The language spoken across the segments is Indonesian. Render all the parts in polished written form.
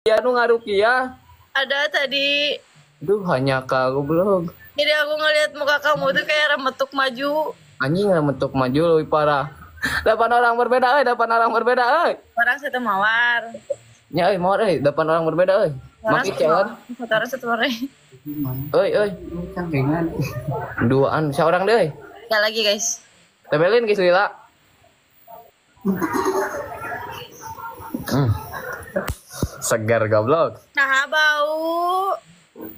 Ya nu ngarukiah. Ada tadi. Duh hanya kau belum. Jadi aku ngeliat muka kamu tuh kayak remetuk maju. Anjing remetuk maju lebih parah. Depan orang berbeda Orang satu mawar. Nya mau depan orang berbeda Maki jalan. Satu orang satu orang. Duaan seorang deh. Gak lagi guys. Tebelin guys Lila. Segar goblok. Nah bau.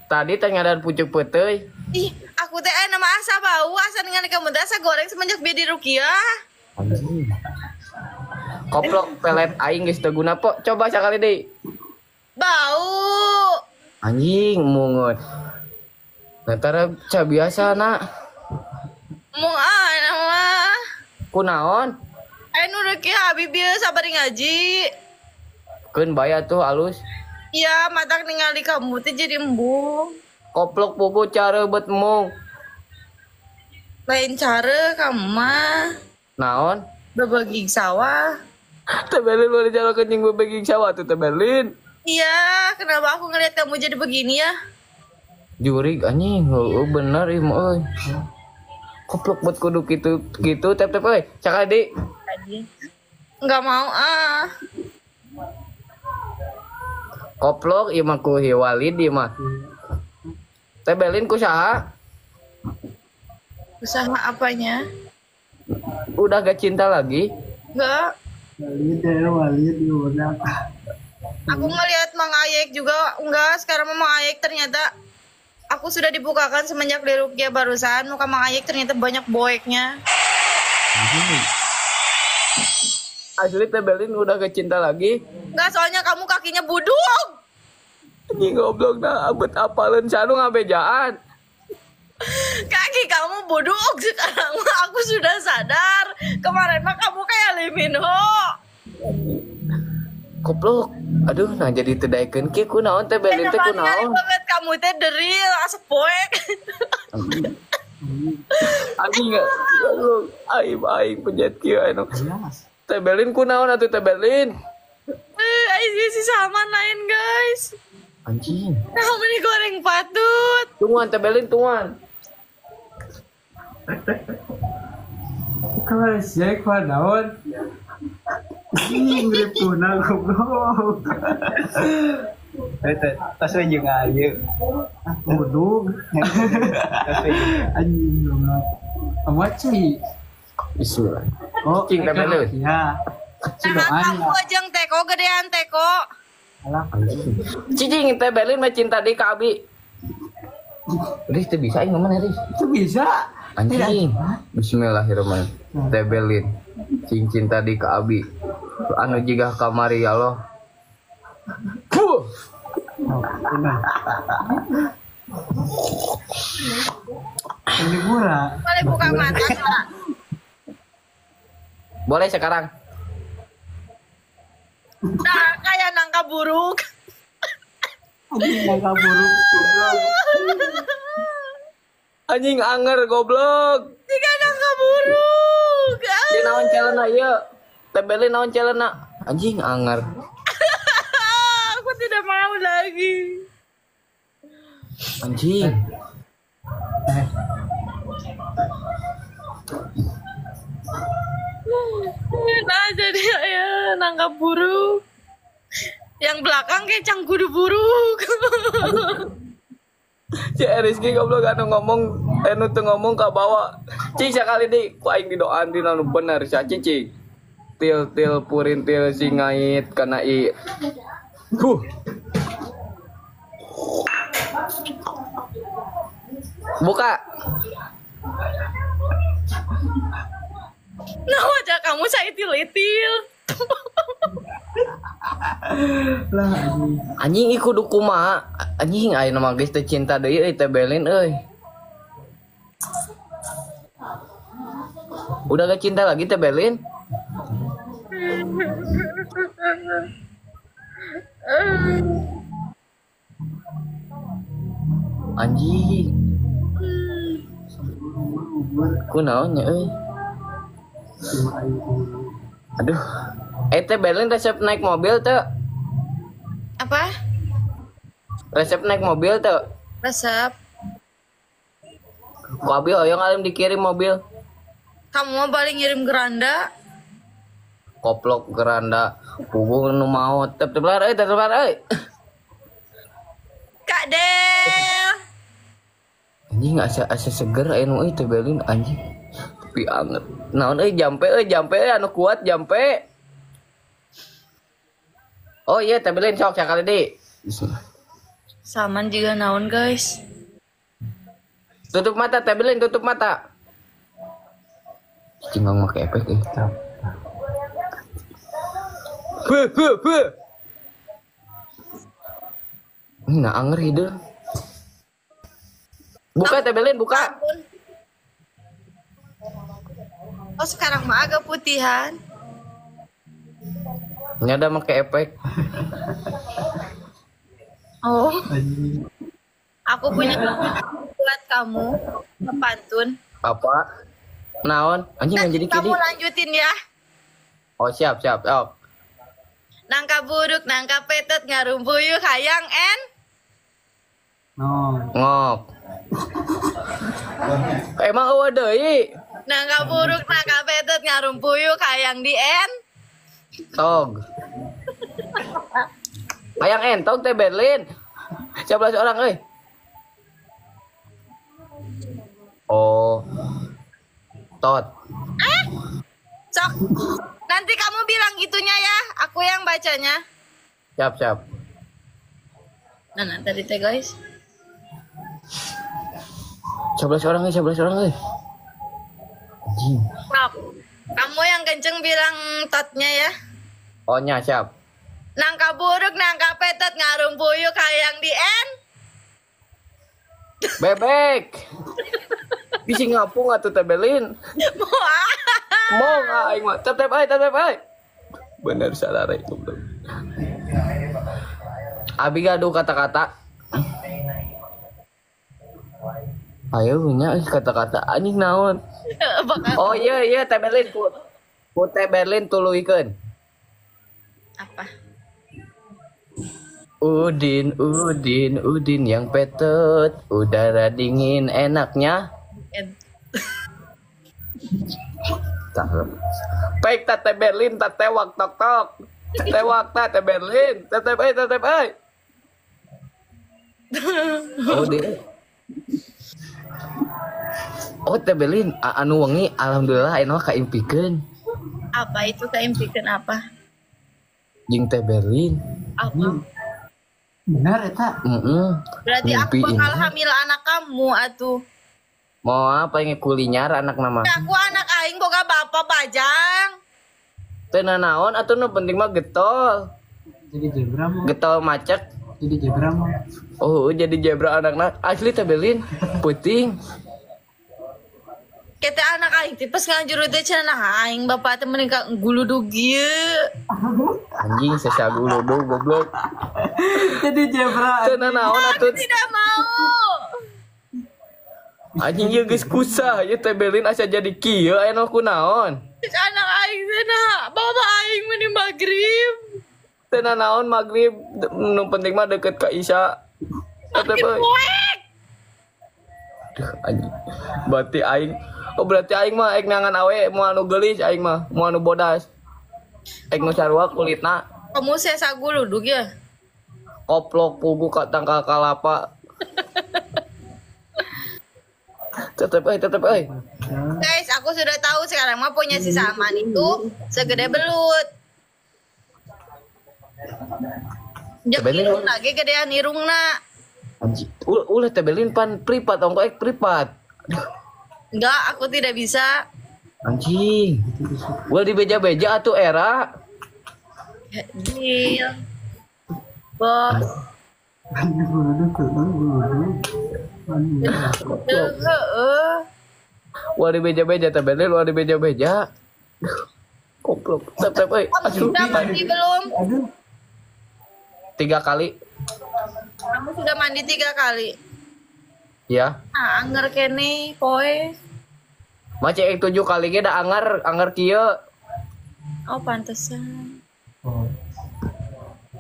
Tadi ternyata pucuk putih. Ih, aku teh nama asa bau, asa dengan kamu teh asa goreng semenjak bedi Rukiah. Koplok pelet aing geus teu guna po. Coba sekali deui. Bau. Anjing mungut. Nantara ca biasa nak. Mung mah. Kunaon? Nu Rukiah abi biasa bari ngaji. Keun baya tuh alus. Iya, matak ningali kamu teh jadi embung. Koplok buku cara bet mung. Lain cara kamu mah. Naon? Berbagi sawah. Tebelin boleh jalan kencing berbagi sawah tuh Tebelin. Iya, kenapa aku ngeliat kamu jadi begini ya? Jurig anjing, bener ieu mah euy. Koplok buat kudu gitu tep euy. Cakal di. Enggak mau ah. Koplok ieu mah ku Walid ieu mah. Tebelin ku saha? Usaha apanya? Udah gak cinta lagi? Enggak. Walid Aku ngeliat Mang Ayek juga enggak. Sekarang Mang Ayek ternyata aku sudah dibukakan semenjak di Rukiah barusan. Muka Mang Ayek ternyata banyak boeknya. Asli Tebelin udah gak cinta lagi? Enggak, soalnya kamu kakinya buduk. Ini goblok dah abet apalin sanu ngabejaan. Kaki kamu buduk sekarang mah aku sudah sadar. Kemarin mah kamu kayak Lee Min Ho. Koplok. Aduh nah jadi tedaikeun kieu kunaon Tebelin teh kunaon? Banget kamu teh deril asa poek. Anjing enggak. Aing penjet kieu anu. Tebelin kunaon atuh Tebelin? Si sama lain guys. Anjing. Kamu nih goreng patut. Tungguan Tebelin tungguan. kalau siek padawan ini mirip tuna goblok Tas aja aja. buduk anjing goblok amat sih Bismillah. oh Cing Tebelin. ya Nah, kamu aja teko gedean teko. alah Cicing Tebelin mah cinta di ka Abi. Riz teu bisa aing ngomong Riz. itu bisa Anjing. Bismillahirrahmanirrahim. Tebelin. Cing cinta di ka Abi. Anu jigah kamari ya Allah. Puh. ini murah Boleh buka mata Kak? Boleh sekarang. Nah, kayak nangka buruk. anjing nggak buruk Anjing anger goblok. Jika nangka buruk. Dia naon calena ieu? Tebelin naon calena? Anjing anger. Aku tidak mau lagi. Anjing. Nah, jadi ya nangka buruk. Yang belakang kayak cangkudu buruk. Cek Rizky goblok anu ngomong teu ngomong ka bawah. Cing sakali deui ku aing didoan dina nu bener sia cicing. Til purintil singait kana i. Buka. Nah, wajah kamu saya itil-itil. lah anjing Anjing iku kudu kumaha? Anjing ayeuna mah geus teu cinta deui euy Tebelin euy. Udah gak cinta lagi Tebelin? Anjing. Kunaon nya euy? Aduh. Tebelin resep naik mobil teh. Apa? Resep naik mobil tuh. Resep. Ku abi yang alim dikirim mobil. Kamu mau balik ngirim geranda? Koplok geranda. Pugu nu mau. Tep lar euy. Kak Del. Anjing asa seger anu euy teh belin anjing. Tapi anget. Naon jampe anu kuat jampe. Oh iya teh belin sok sakali di. Saman juga naon guys. Tutup mata teh belin tutup mata. Cinggang make efek euy. Be. Nah anger hideung. Buka teh belin buka. Ampun. Oh sekarang mah agak putihan. Nyada make efek. Oh, Anjing. aku punya buat kamu ngepantun. Apa? Naon? Anjing Nanti jadi kamu kidi. lanjutin ya. Oh siap. Oh. Nangka buruk, nangka petet, ngarumpuyuh, hayang en. No. Ngok. Emang eueuh deui. Nangka buruk, nangka petet, ngarumpuyuh, hayang di en. Tog. Hayang entong teh Berlin. 11 orang euy. Oh. Tot. Sok, nanti kamu bilang gitunya ya. Aku yang bacanya. Siap. Nah tadi teh guys. 11 orang euy. Anjing. Sok, kamu yang kenceng bilang totnya ya. Oh nya siap. Nangka buruk, nangka petet, ngarumpuyuh, hayang di en. Bebek. Bisi ngapung atuh teh Berlin. Wah. Mau aing mah. Tep euy. Bener sadare goblok. Abi gaduh kata-kata. Ayo nya kata-kata anjing naon. Oh iya teh Berlin ku teh Berlin tuluikeun. Apa? Udin yang petet, udara dingin enaknya. Cakep. Baik teh Berlin tewak tok. Tewak teh Berlin, tetep euy. Oh teh Berlin anu wengi alhamdulillah eno kaimpikeun. Apa itu keimpikeun apa? Jeung teh Berlin. Apa? Benar eta. Berarti aku Mimpi bakal ini. hamil anak kamu atuh. Mau apa yang kulinyar anak nama? Ya, aku anak aing boga bapak bajang. Teu naon atuh nu penting mah getol. Jadi zebra mah. Getol macet. Jadi zebra mah. Oh, jadi zebra anak asli teh Berlin. Puting. Kete anak aing tipes nganjur teh cenah aing bapak teh menikah guludug ieu. Anjing sesaguludu goblok. Jadi zebra. Teu naon atuh. Tidak mau. Anjing ieu geus kusah, ieu teh Berlin asa jadi kieu aya nu kunaon. Anak aing teh nah bapak aing meni magrib. Teu naon magrib nu penting mah deket ka Isya. Tetep euy. Poek. Duh, anjing. Berarti aing mah ek nangan awe moal anu geulis aing mah, moal anu bodas. Ek nu sarua kulitna Kamu sesa guludug ya? koplok pugu ka tangkal kalapa. Tetep euy. Guys, aku sudah tahu sekarang mah punya si Saman itu segede belut. Jek Sebenarnya- irung lagi gedean irungna. Anjing. Ulah teh Berlin pan privat ongko ek privat. Enggak, aku tidak bisa. Anjing. Ulah di beja-beja atuh era. Deal. Bos. Heeh. Ulah di beja-beja teh Berlin, ulah di beja-beja. Goblok. Tetep euy. Kamu sudah mandi belum? 3 kali. Kamu sudah mandi 3 kali. Ya. Nah, anger kene poe. Mace ek 7 kali ge da anger kieu. Oh, pantesan. Oh.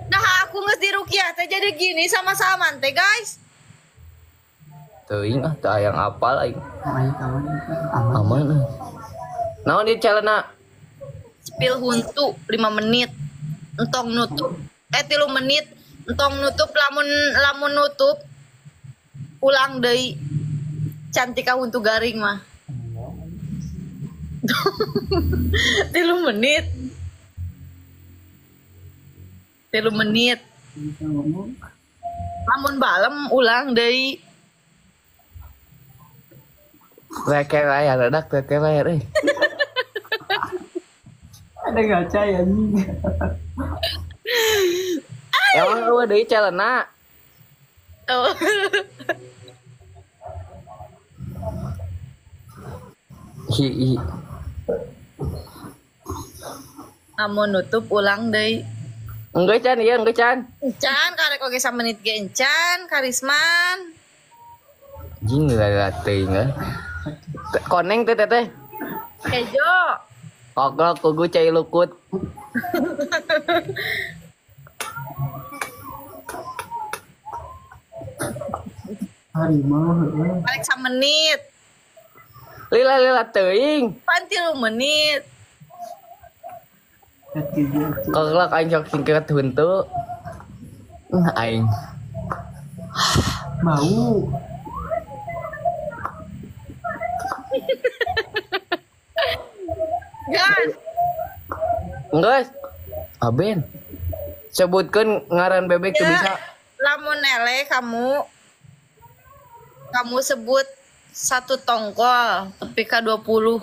Nah, aku nges di Rukiah teh jadi gini sama-sama teh guys. Teuing ah teu hayang apal aing. Ayo kawan aman. Aman. Naon di calena? Spill huntu 5 menit. Entong nutup. 3 menit. Entong nutup lamun nutup. Ulang deui. Cantika huntu garing mah. 3 menit. 3 menit. Bisa ngomong. Lamun balem ulang deui. Reke layar redak reke layar euy. Ada gacha ya nih. Emang eueuh deui calena? Oh. Hi. Lamun nutup ulang deui. Enggak Can, iya enggak Can. Encan karek oge 1 menit ge encan Karisman. Jing lah teuing ah. Koneng teh teh. Kejo. Oglok kugu cai lukut. Harimau. Karek 1 menit. Lila teuing. Pan 3 menit. Ketiga. Oglok aing sok singkat huntu. Aing. Mau. Gas. Enggak. Aben. Sebutkeun ngaran bebek tuh Ya, bisa. lamun ele kamu sebut 1 tongkol tapi K20.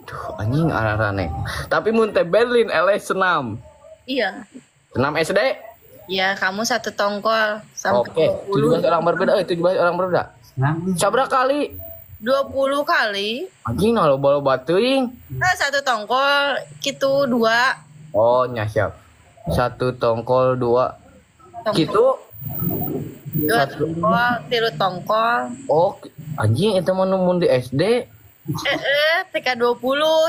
Duh, anjing ararane. Tapi mun teh Berlin ele senam. Iya. Senam SD. Ya, kamu 1 tongkol sampai Oke, 17 orang berbeda, 17 orang berbeda. Senang. Sabra kali? 20 kali. Anjing lo loba teuing. 1 tongkol gitu 2 Oh, nya siap. 1 tongkol 2. tongkol. Gitu. 2 tongkol, 3 tongkol. Oh, anjing itu mah mun di SD. TK20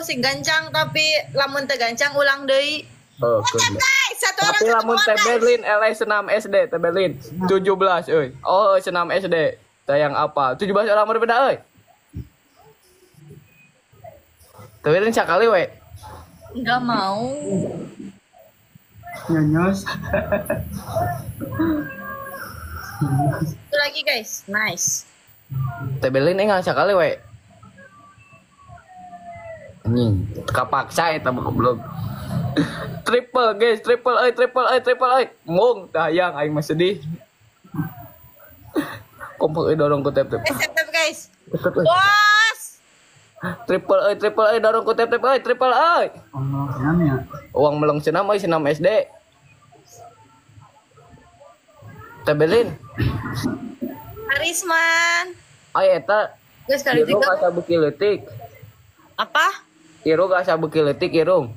sing gancang tapi lamun teu gancang ulang deui. Oh, Guys, 1 orang tapi 1 lamun teh keluarga. Berlin ele senam SD teh Berlin 17 euy. Oh, senam SD. Tayang apa? 17 orang berbeda euy. Teh Berlin sakali we. Enggak mau. Nyonyos. Itu lagi guys. Nice. Teh Berlin enggak sakali we. Anjing, kapaksa eta belum. Triple guys, triple euy. Mung tayang aing mah sedih. Kompak euy dorong ku tep. Tep guys. Tep, euy. Bos. Triple euy dorong ku tep euy, triple euy. Allah, senang ya. Uang melong senam euy, senam SD. Teh Berlin, Karisman. aya eta Guys, kali irung 3. asa beuki leutik. Apa? Irung asa beuki leutik irung.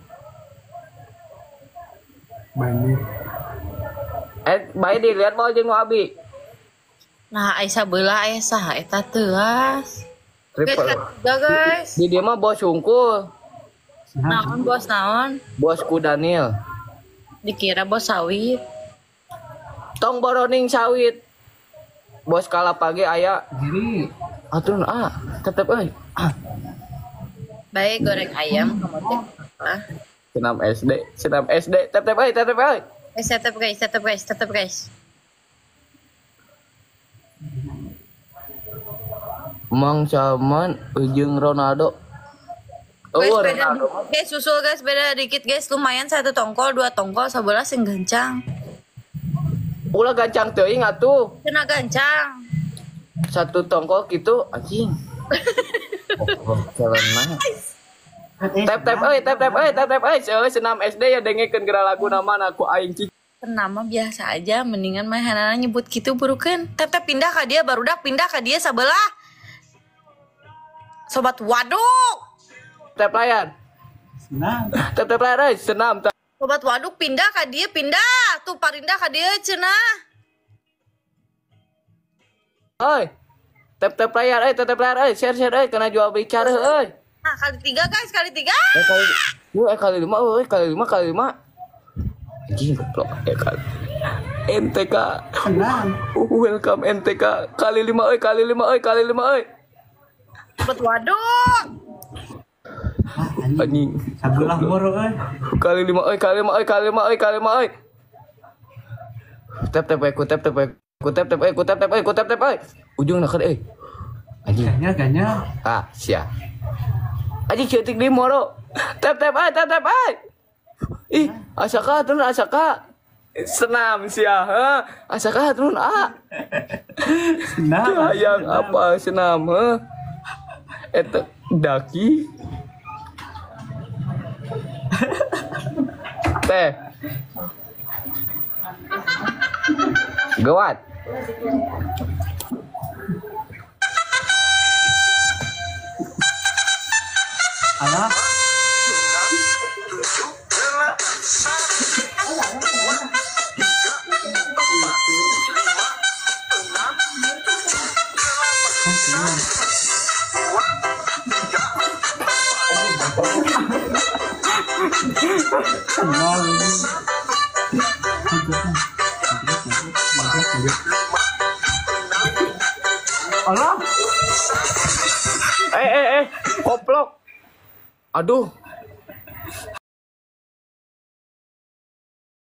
Banyak. Bae dilihat mau jeung nu abi. Nah, Aisyah beula aya saha eta teuas. Guys, Triple. kali 3 guys. Di dia mah bos hungkul. Senang. Naon bos naon? Bosku Daniel. Dikira bos sawit. Tong boroning sawit. Bos kalapage aya. Diri. Atuh tetep euy. Baik goreng ayam kamu teh. Ah. Senam SD. Tetep euy. Tetep guys. Mang Saman jeung Ronaldo. Guys, Oh, beda Ronaldo. dikit, guys, susul guys, beda dikit guys, lumayan 1 tongkol, 2 tongkol, 11 yang gancang. Ulah gancang teuing atuh. Kena gancang. 1 tongkol gitu anjing. Oh, celana. Tep euy. Seueur senam SD ya dengekeun geura lagu nama aku aing cici. Nama biasa aja, mendingan mah hanana nyebut gitu burukeun. Tep pindah ka dia, barudak pindah ka dia sabelah. Sobat waduk. Tep layar. Senang. Tep layar euy, senam. Sobat waduk pindah ka dia, pindah. Tuh parindah ka dia cenah. Euy. Tep layar euy, share euy kana jual bicara euy. Nah, kali 3 guys, kali 3. Kali 5 euy, kali 5. Anjing goblok kali. NTK. Senang. Welcome NTK kali 5 euy, kali 5 euy, kali 5 euy. Cepet waduh. Anjing. Sabelah moro Kali 5 euy, kali 5 euy, kali 5 euy, kali 5 euy. Tap tap euy, ku tap tap euy. Ku tap tap euy, ku tap tap euy, ku tap tap euy. Ujung nak euy. Anjing. Ganya. Ah, sia. Anjing keutik di moro. Tap tap euy, tap tap euy. Ih, asaka turun asaka. Senam sia, ha? Asaka turun ah. Senang. Yang apa senam, ha? Eta daki. Teh. Gawat. Alah. Koplok. Aduh,